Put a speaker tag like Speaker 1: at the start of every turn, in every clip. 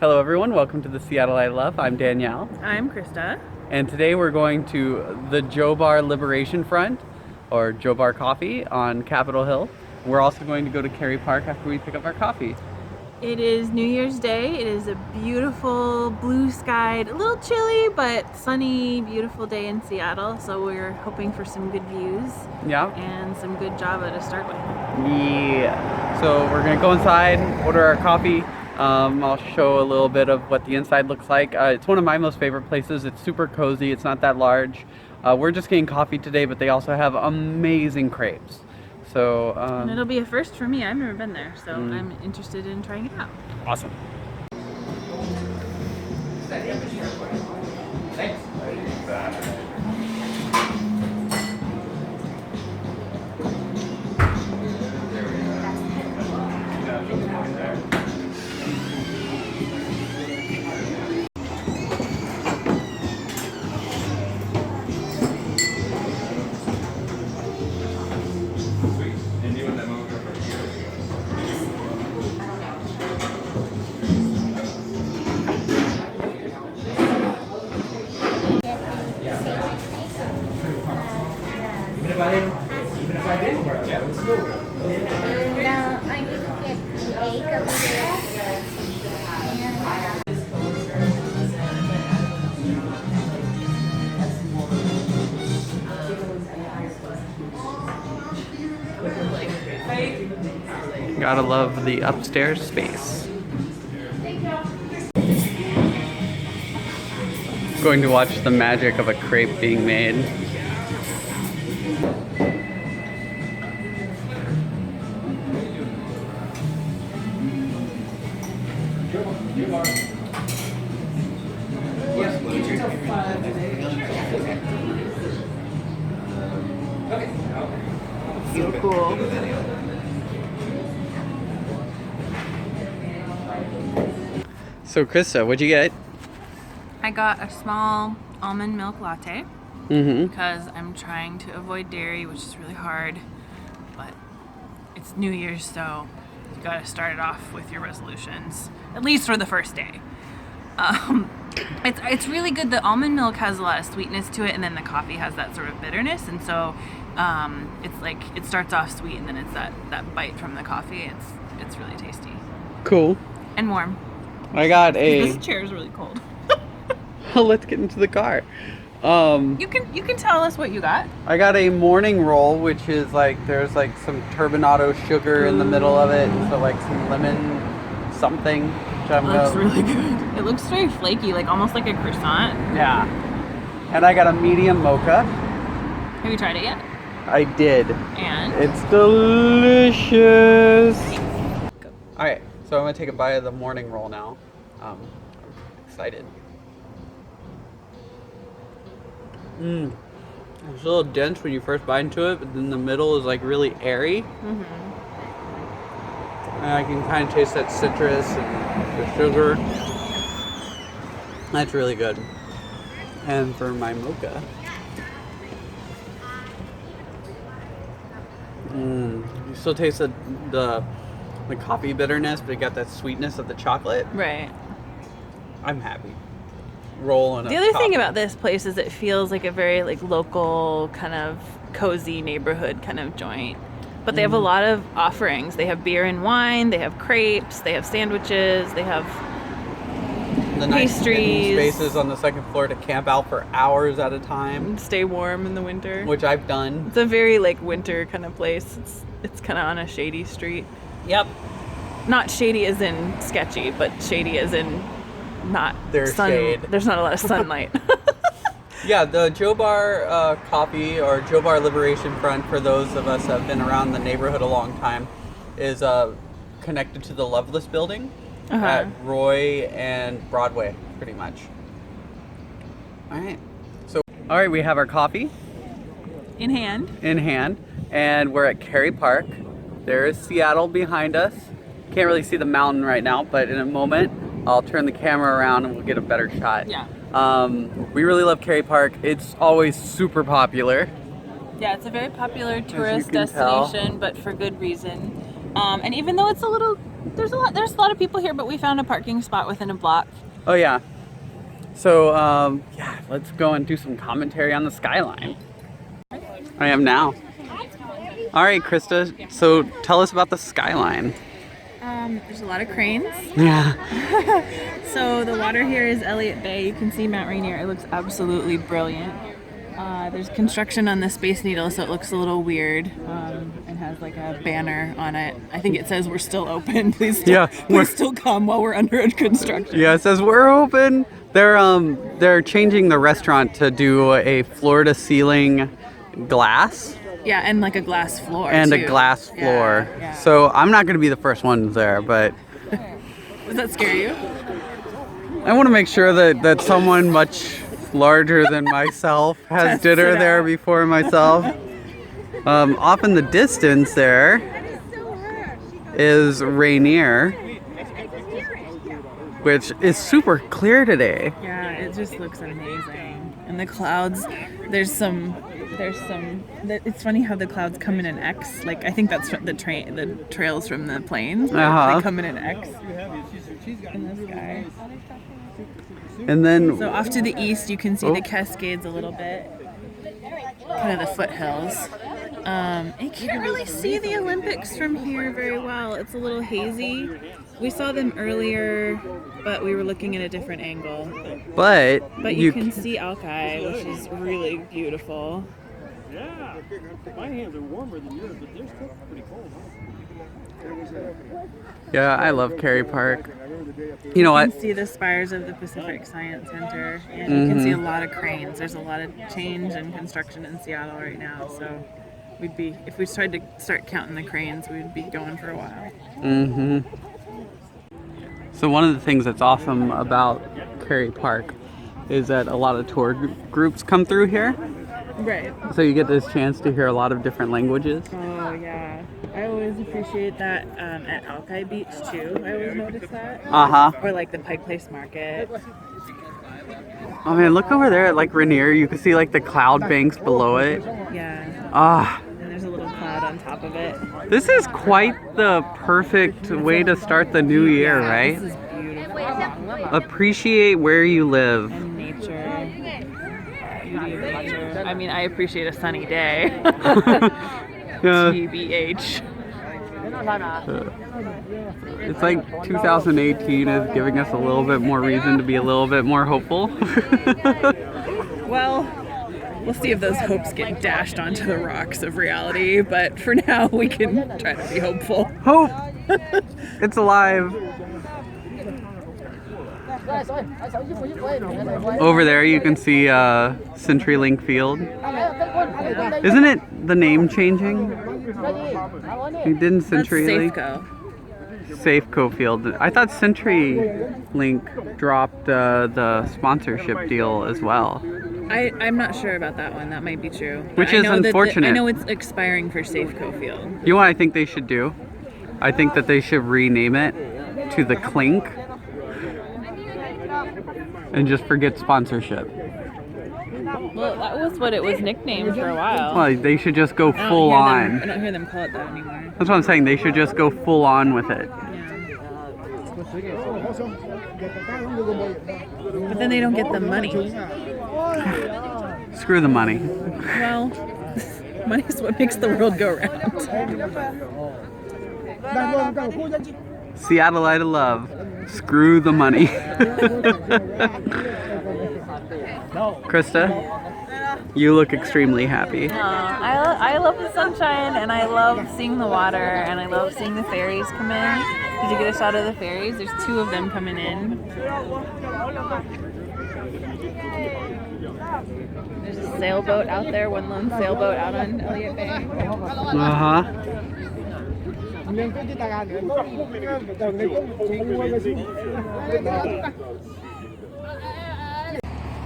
Speaker 1: Hello everyone, welcome to the Seattleite Love. I'm Danielle.
Speaker 2: I'm Krista.
Speaker 1: And today we're going to the Joe Bar Liberation Front, or Joe Bar Coffee on Capitol Hill. We're also going to go to Kerry Park after we pick up our coffee.
Speaker 2: It is New Year's Day. It is a beautiful, blue-skied, a little chilly, but sunny, beautiful day in Seattle. So we're hoping for some good views.
Speaker 1: Yeah.
Speaker 2: And some good Java to start with.
Speaker 1: Yeah. So we're gonna go inside, order our coffee. I'll show a little bit of what the inside looks like. It's one of my most favorite places. It's super cozy. It's not that large. We're just getting coffee today, but they also have amazing crepes. So,
Speaker 2: and it'll be a first for me. I've never been there, so I'm interested in trying it out.
Speaker 1: Awesome. Thanks. Even if I didn't work, yeah, it was still good.
Speaker 3: No, I need to get cake over there.
Speaker 1: Gotta love the upstairs space. Going to watch the magic of a crepe being made.
Speaker 2: So cool.
Speaker 1: So Krista, what'd you get?
Speaker 2: I got a small almond milk latte because I'm trying to avoid dairy, which is really hard, but it's New Year's, so you gotta start it off with your resolutions, at least for the first day. It's really good. The almond milk has a lot of sweetness to it, and then the coffee has that sort of bitterness, and so it's like it starts off sweet, and then it's that bite from the coffee. It's really tasty.
Speaker 1: Cool.
Speaker 2: And warm.
Speaker 1: I got a.
Speaker 2: This chair is really cold.
Speaker 1: Let's get into the car.
Speaker 2: You can tell us what you got.
Speaker 1: I got a morning roll, which is like there's like some turbinado sugar in the middle of it, so like some lemon something. Which I'm
Speaker 2: Looks really good. It looks very flaky, like almost like a croissant.
Speaker 1: Yeah. And I got a medium mocha.
Speaker 2: Have you tried it yet?
Speaker 1: I did.
Speaker 2: And?
Speaker 1: It's delicious. All right, so I'm gonna take a bite of the morning roll now. I'm excited. It's a little dense when you first bite into it, but then the middle is like really airy. And I can kind of taste that citrus and the sugar. That's really good. And for my mocha, you still taste the coffee bitterness, but you got that sweetness of the chocolate.
Speaker 2: Right.
Speaker 1: I'm happy. Roll and
Speaker 2: the other thing about this place is it feels like a very like local kind of cozy neighborhood kind of joint. But they have a lot of offerings. They have beer and wine, they have crepes, they have sandwiches, they have
Speaker 1: the nice
Speaker 2: pastries.
Speaker 1: Spaces on the second floor to camp out for hours at a time.
Speaker 2: Stay warm in the winter.
Speaker 1: Which I've done.
Speaker 2: It's a very like winter kind of place. It's kind of on a shady street.
Speaker 1: Yep.
Speaker 2: Not shady as in sketchy, but shady as in not
Speaker 1: shade.
Speaker 2: There's not a lot of sunlight.
Speaker 1: Yeah, the Joe Bar Coffee, or Joe Bar Liberation Front, for those of us that have been around the neighborhood a long time, is connected to the Loveless building at Roy and Broadway, pretty much. All right, we have our coffee
Speaker 2: in hand,
Speaker 1: and we're at Kerry Park. There is Seattle behind us. Can't really see the mountain right now, but in a moment I'll turn the camera around and we'll get a better shot.
Speaker 2: Yeah.
Speaker 1: We really love Kerry Park. It's always super popular.
Speaker 2: Yeah, it's a very popular tourist destination, but for good reason. And even though it's a little There's a lot of people here, but we found a parking spot within a block.
Speaker 1: Oh yeah. So yeah, let's go and do some commentary on the Skyline. I am now. All right, Krista. So tell us about the Skyline.
Speaker 2: There's a lot of cranes.
Speaker 1: Yeah.
Speaker 2: So the water here is Elliott Bay. You can see Mount Rainier. It looks absolutely brilliant. There's construction on the Space Needle, so it looks a little weird. And has like a banner on it. I think it says we're still open. Please still come while we're under construction.
Speaker 1: Yeah, it says we're open. They're changing the restaurant to do a floor to ceiling glass.
Speaker 2: Yeah, and like a glass floor.
Speaker 1: And
Speaker 2: too.
Speaker 1: a glass floor.
Speaker 2: Yeah.
Speaker 1: So I'm not going to be the first one there, but
Speaker 2: Does that scare you?
Speaker 1: I want to make sure that someone much larger than myself has
Speaker 2: Tests
Speaker 1: dinner
Speaker 2: it
Speaker 1: there
Speaker 2: out.
Speaker 1: before myself. Off in the distance there is Rainier, which is super clear today.
Speaker 2: Yeah, it just looks amazing. And the clouds, there's some. It's funny how the clouds come in an X. Like I think that's the trails from the planes.
Speaker 1: Uh-huh.
Speaker 2: They come in an X in the sky.
Speaker 1: And then
Speaker 2: So off to the east, you can see the Cascades a little bit, kind of the foothills. You can't really see the Olympics from here very well. It's a little hazy. We saw them earlier, but we were looking at a different angle.
Speaker 1: but
Speaker 2: you can see Alki, which is really beautiful.
Speaker 4: Yeah, my hands are warmer than yours, but they're still pretty cold.
Speaker 1: yeah, I love Kerry Park. You know
Speaker 2: You
Speaker 1: what?
Speaker 2: can see the spires of the Pacific Science Center, and you can see a lot of cranes. There's a lot of change and construction in Seattle right now, so if we tried to start counting the cranes, we'd be going for a while.
Speaker 1: Mm-hmm. So one of the things that's awesome about Kerry Park is that a lot of tour groups come through here.
Speaker 2: Right.
Speaker 1: So you get this chance to hear a lot of different languages.
Speaker 2: Oh, yeah. I always appreciate that at Alki Beach, too. I always notice that.
Speaker 1: Uh-huh.
Speaker 2: Or like the Pike Place Market.
Speaker 1: Oh man, look over there at like Rainier. You can see like the cloud banks below it.
Speaker 2: Yeah.
Speaker 1: Ah,
Speaker 2: And there's a little cloud on top of it.
Speaker 1: this is quite the perfect way to start the new year, right?
Speaker 2: This is beautiful.
Speaker 1: Appreciate where you live.
Speaker 2: And nature. Beauty of nature. I mean, I appreciate a sunny day.
Speaker 1: Yeah.
Speaker 2: TBH.
Speaker 1: It's like 2018 is giving us a little bit more reason to be a little bit more hopeful.
Speaker 2: Well, we'll see if those hopes get dashed onto the rocks of reality, but for now we can try to be hopeful.
Speaker 1: Hope! It's alive. Over there you can see CenturyLink Field. Isn't it the name changing? Didn't
Speaker 2: That's
Speaker 1: CenturyLink?
Speaker 2: Safeco.
Speaker 1: Safeco Field. I thought CenturyLink dropped the sponsorship deal as well.
Speaker 2: I'm not sure about that one. That might be true.
Speaker 1: Which
Speaker 2: I
Speaker 1: is
Speaker 2: know
Speaker 1: unfortunate.
Speaker 2: I know it's expiring for Safeco Field.
Speaker 1: You know what I think they should do? I think that they should rename it to the Clink and just forget sponsorship.
Speaker 2: Well, that was what it was nicknamed for a while.
Speaker 1: Well, they should just go
Speaker 2: I
Speaker 1: full
Speaker 2: don't
Speaker 1: on.
Speaker 2: hear them call it that anymore.
Speaker 1: That's what I'm saying. They should just go full on with it.
Speaker 2: Yeah. But then they don't get the money.
Speaker 1: Screw the money.
Speaker 2: Well, money is what makes the world go round.
Speaker 1: Seattleite love. Screw the money. Krista, you look extremely happy.
Speaker 2: I love the sunshine, and I love seeing the water, and I love seeing the ferries come in. Did you get a shot of the ferries? There's 2 of them coming in. There's a sailboat out there, one lone sailboat out on Elliott Bay.
Speaker 1: Uh-huh.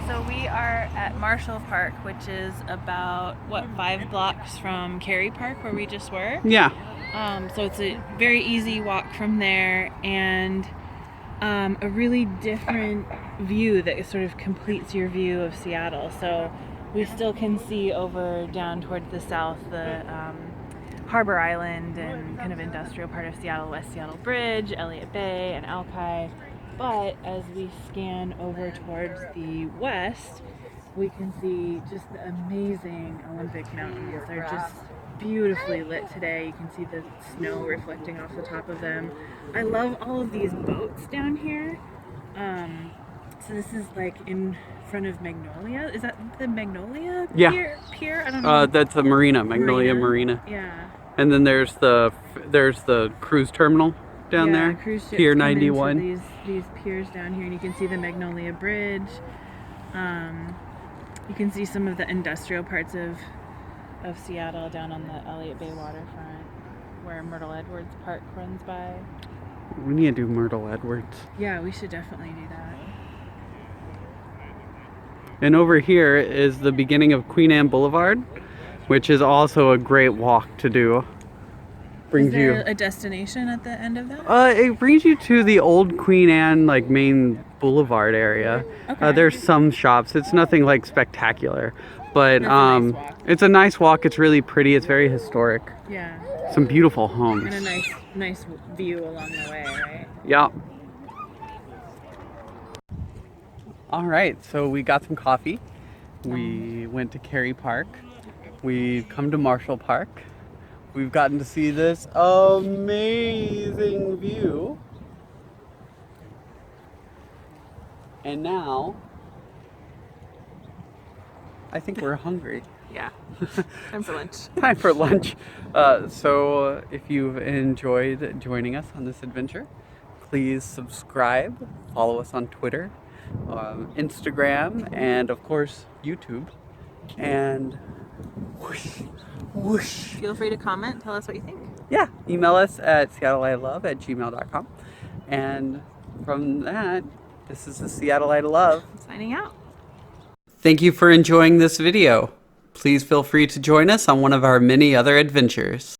Speaker 2: So we are at Marshall Park, which is about, 5 blocks from Kerry Park, where we just were.
Speaker 1: Yeah.
Speaker 2: So it's a very easy walk from there, and a really different view that sort of completes your view of Seattle. So we still can see over down towards the south the Harbor Island and kind of industrial part of Seattle, West Seattle Bridge, Elliott Bay, and Alki. But as we scan over towards the west, we can see just the amazing Olympic Mountains. They're just beautifully lit today. You can see the snow reflecting off the top of them. I love all of these boats down here. So this is like in front of Magnolia. Is that the Magnolia pier? I don't know.
Speaker 1: That's a marina, Magnolia Marina.
Speaker 2: Yeah.
Speaker 1: And then there's the cruise terminal down there,
Speaker 2: cruise ships
Speaker 1: Pier
Speaker 2: come
Speaker 1: 91.
Speaker 2: into these piers down here, and you can see the Magnolia Bridge. You can see some of the industrial parts of Seattle down on the Elliott Bay waterfront, where Myrtle Edwards Park runs by.
Speaker 1: We need to do Myrtle Edwards.
Speaker 2: Yeah, we should definitely do that.
Speaker 1: And over here is the beginning of Queen Anne Boulevard, which is also a great walk to do.
Speaker 2: Is there a destination at the end of that?
Speaker 1: It brings you to the old Queen Anne like main boulevard area.
Speaker 2: Okay.
Speaker 1: There's some shops. It's nothing like spectacular, but
Speaker 2: It's a nice walk.
Speaker 1: it's a nice walk. It's really pretty. It's very historic.
Speaker 2: Yeah.
Speaker 1: Some beautiful homes.
Speaker 2: And a nice view along the way, right?
Speaker 1: Yeah. All right, so we got some coffee. We went to Kerry Park. We've come to Marshall Park. We've gotten to see this amazing view. And now, I think we're hungry.
Speaker 2: Yeah. Time for lunch.
Speaker 1: Time for lunch. So if you've enjoyed joining us on this adventure, please subscribe, follow us on Twitter, Instagram, and of course YouTube. And whoosh, whoosh.
Speaker 2: Feel free to comment. Tell us what you think.
Speaker 1: Yeah, email us at seattleitelove@gmail.com. And from that, this is the Seattleite Love.
Speaker 2: Signing out.
Speaker 1: Thank you for enjoying this video. Please feel free to join us on one of our many other adventures.